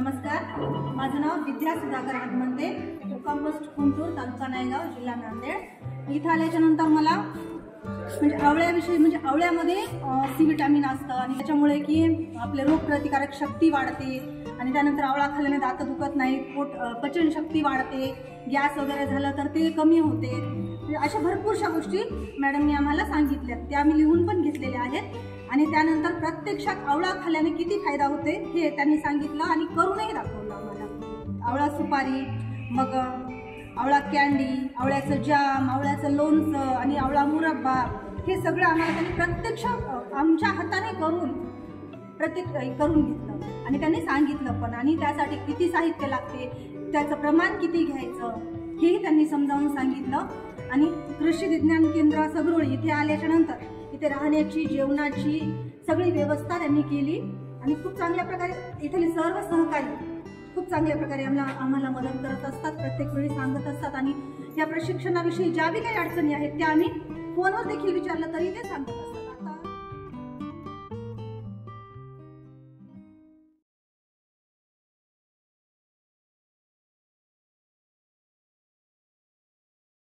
नमस्कार, माझं नाव विद्या सुधाकर हनुमंते, मुक्काम पोस्ट कुंटूर, तालुका नायगाव, जिल्हा नांदेड। इथं आल्याच्या नंतर मला म्हणजे आवळ्याविषयी म्हणजे आवळ्यामध्ये सी विटामिन असतं आणि त्याच्यामुळे की आपले रोगप्रतिकारक शक्ती वाढते आणि त्यानंतर आवळा खाल्ल्याने दात दुखत नाही, पचन शक्ती वाढते, गॅस वगैरे झालं तर ते कमी होते। अशा भरपूरशा गोष्टी मॅडमनी आम्हाला सांगितल्या, त्या आम्ही लिहून पण घेतलेल्या आहेत आणि त्यानंतर प्रत्यक्षात आवळा खाल्ल्याने किती फायदा होते हे त्यांनी सांगितलं आणि करूनही दाखवलं आम्हाला। आवळा सुपारी, मग आवळा कॅन्डी, आवळ्याचं जाम, आवळ्याचं लोणचं आणि आवळा मुरब्बा, हे सगळं आम्हाला त्यांनी प्रत्यक्ष आमच्या हाताने करून घेतलं आणि त्यांनी सांगितलं पण, आणि त्यासाठी किती साहित्य लागते, त्याचं प्रमाण किती घ्यायचं हेही त्यांनी समजावून सांगितलं। आणि कृषी विज्ञान केंद्र सगरोळी इथे आल्याच्या नंतर इथे राहण्याची, जेवणाची सगळी व्यवस्था त्यांनी केली आणि खूप चांगल्या प्रकारे इथले सर्व सहकारी खूप चांगल्या प्रकारे आम्हाला मदत करत असतात, प्रत्येक वेळी सांगत असतात आणि या प्रशिक्षणाविषयी ज्या काही अडचणी आहेत त्या आम्ही फोनवर देखील विचारलं तरी ते सांगत असतात।